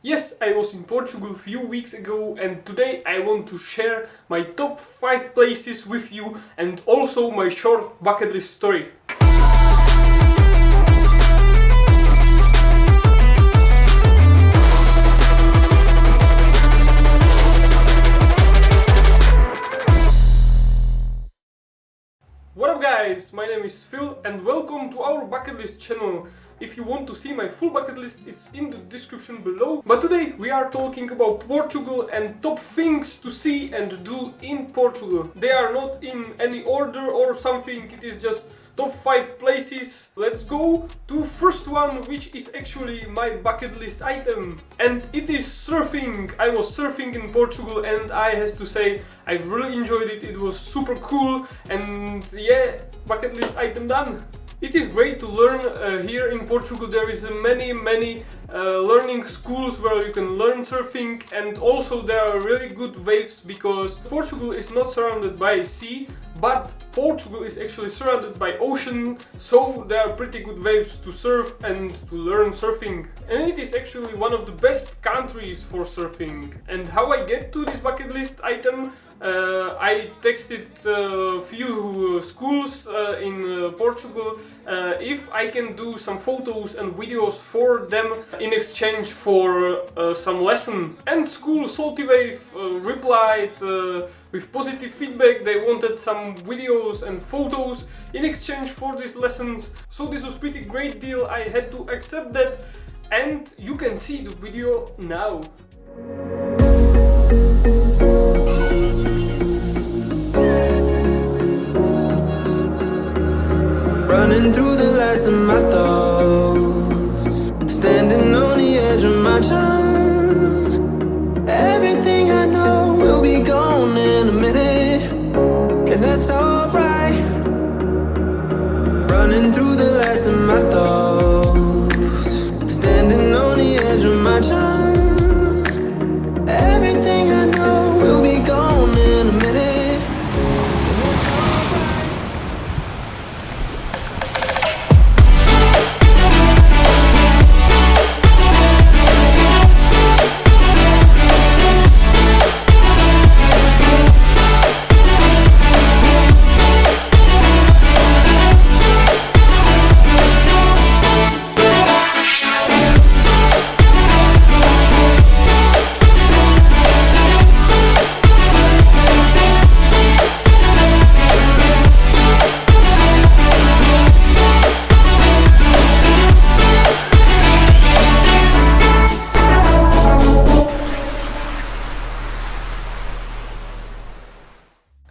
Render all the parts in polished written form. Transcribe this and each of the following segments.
Yes, I was in Portugal a few weeks ago and today I want to share my top 5 places with you and also my short bucket list story. What up guys, my name is Phil and welcome to our bucket list channel. If you want to see my full bucket list, it's in the description below. But today we are talking about Portugal and top things to see and do in Portugal. They are not in any order or something, it is just top 5 places. Let's go to first one, which is actually my bucket list item. And it is surfing. I was surfing in Portugal and I have to say I really enjoyed it. It was super cool and yeah, bucket list item done. It is great to learn here in Portugal. There is many learning schools where you can learn surfing, and also there are really good waves because Portugal is not surrounded by sea, but Portugal is actually surrounded by ocean, so there are pretty good waves to surf and to learn surfing. And it is actually one of the best countries for surfing. And how I get to this bucket list item? I texted a few schools in Portugal if I can do some photos and videos for them in exchange for some lesson. And school Salty Wave replied with positive feedback. They wanted some videos and photos in exchange for these lessons. So this was pretty great deal. I had to accept that, and you can see the video now. Running through the last of my thoughts, standing on the edge of my time. Everything I know will be gone in a minute, and that's alright. Running through the last of my thoughts, standing on the edge of my time. Everything I know will be gone in a minute, and that's alright.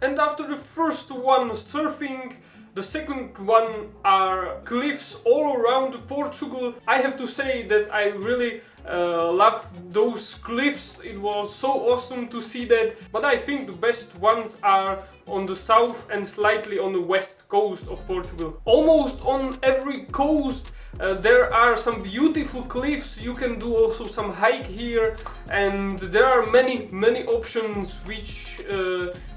And after the first one, surfing, the second one are cliffs all around Portugal. I have to say that I really love those cliffs. It was so awesome to see that. But I think the best ones are on the south and slightly on the west coast of Portugal. Almost on every coast there are some beautiful cliffs. You can do also some hike here, and there are many options which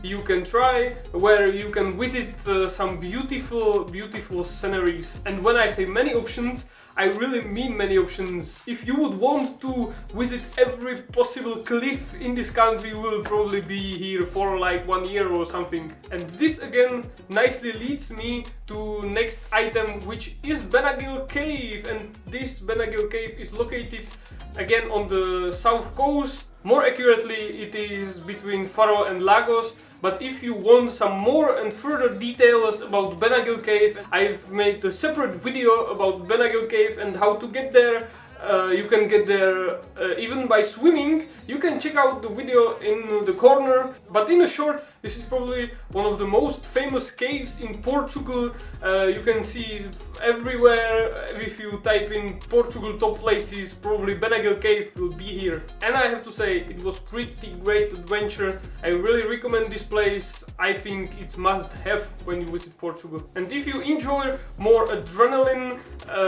you can try, where you can visit some beautiful sceneries. And when I say many options, I really mean many options. If you would want to visit every possible cliff in this country, you will probably be here for like 1 year or something. And this again nicely leads me to next item, which is Benagil Cave. And this Benagil Cave is located again on the south coast. More accurately, it is between Faro and Lagos. But if you want some more and further details about Benagil Cave, I've made a separate video about Benagil Cave and how to get there. You can get there even by swimming. You can check out the video in the corner. But in a short, this is probably one of the most famous caves in Portugal. You can see it everywhere. If you type in Portugal top places, probably Benagil Cave will be here. And I have to say, it was pretty great adventure. I really recommend this place. I think it's must have when you visit Portugal. And if you enjoy more adrenaline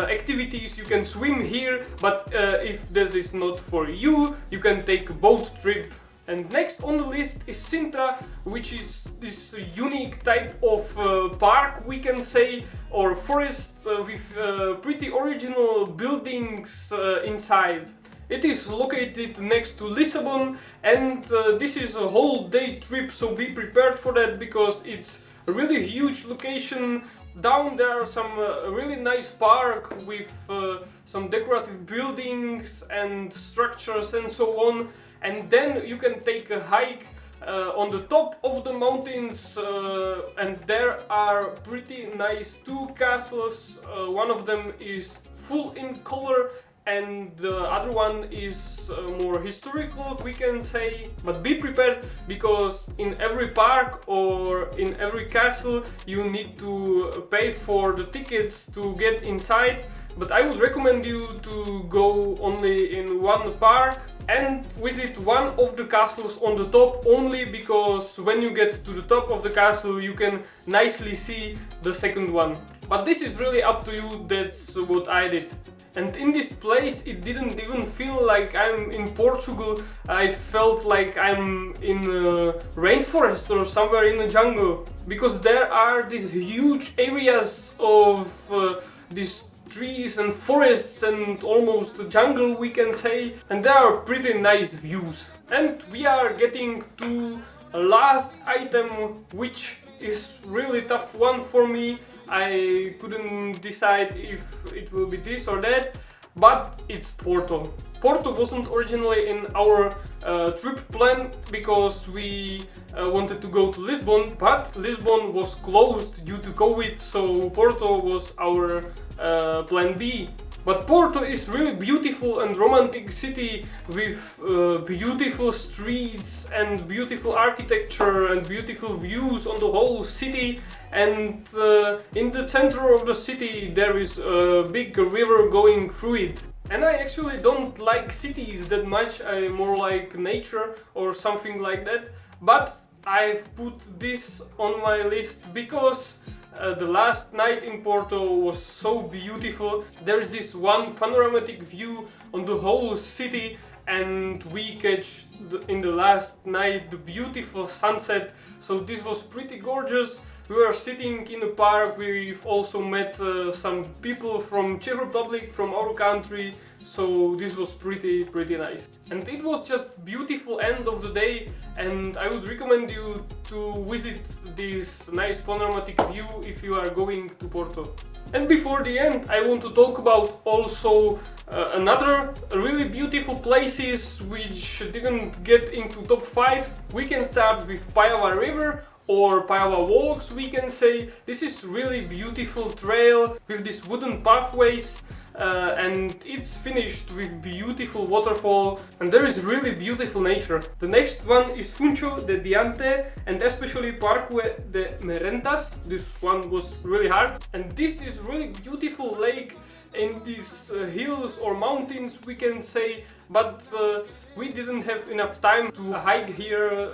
activities, you can swim here. But if that is not for you, you can take a boat trip. And next on the list is Sintra, which is this unique type of park, we can say, or forest with pretty original buildings inside. It is located next to Lisbon, and this is a whole day trip, so be prepared for that because it's a really huge location. Down there are some really nice park with some decorative buildings and structures and so on, and then you can take a hike on the top of the mountains, and there are pretty nice two castles. One of them is full in color and the other one is more historical, we can say. But be prepared, because in every park or in every castle you need to pay for the tickets to get inside. But I would recommend you to go only in one park and visit one of the castles on the top, only because when you get to the top of the castle you can nicely see the second one. But this is really up to you, that's what I did. And in this place it didn't even feel like I'm in Portugal. I felt like I'm in a rainforest or somewhere in the jungle, because there are these huge areas of these trees and forests and almost jungle, we can say, and there are pretty nice views. And we are getting to a last item, which is really tough one for me. I couldn't decide if it will be this or that, but it's Porto. Porto wasn't originally in our trip plan, because we wanted to go to Lisbon, but Lisbon was closed due to COVID, so Porto was our plan B. But Porto is really beautiful and romantic city with beautiful streets and beautiful architecture and beautiful views on the whole city. And in the center of the city there is a big river going through it. And I actually don't like cities that much, I more like nature or something like that. But I've put this on my list because the last night in Porto was so beautiful. There's this one panoramic view on the whole city, and we catch in the last night the beautiful sunset, so this was pretty gorgeous. We were sitting in a park, we've also met some people from Czech Republic, from our country, so this was pretty nice. And it was just beautiful end of the day, and I would recommend you to visit this nice panoramic view if you are going to Porto. And before the end, I want to talk about also another really beautiful places which didn't get into top 5. We can start with Paiva River, or Paiva Walks, we can say. This is really beautiful trail with these wooden pathways, and it's finished with beautiful waterfall, and there is really beautiful nature. The next one is Funcho de Diante, and especially Parque de Merentas. This one was really hard, and this is really beautiful lake in these hills or mountains, we can say, but we didn't have enough time to hike here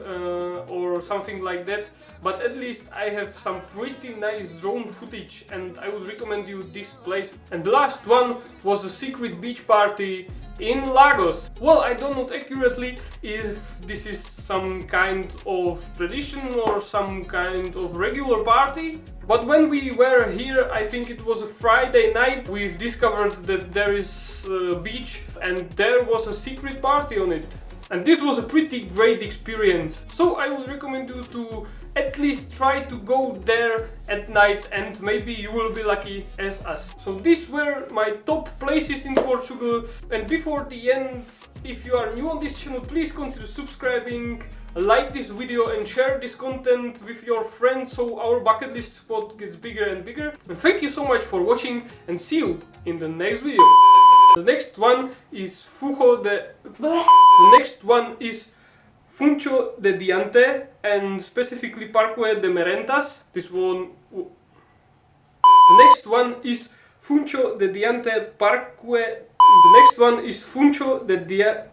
or something like that. But at least I have some pretty nice drone footage, and I would recommend you this place. And the last one was a secret beach party in Lagos. Well, I don't know accurately if this is some kind of tradition or some kind of regular party, but when we were here, I think it was a Friday night, we've discovered that there is a beach and there was a secret party on it. And this was a pretty great experience. So I would recommend you to at least try to go there at night, and maybe you will be lucky as us. So these were my top places in Portugal. And before the end, if you are new on this channel, please consider subscribing, like this video and share this content with your friends so our bucket list spot gets bigger and bigger. And thank you so much for watching, and see you in the next video. The next one is Funcho de Diante, and specifically Parque de Merentas. This one. The next one is Funcho de Diante Parque. The next one is Funcho de Diante.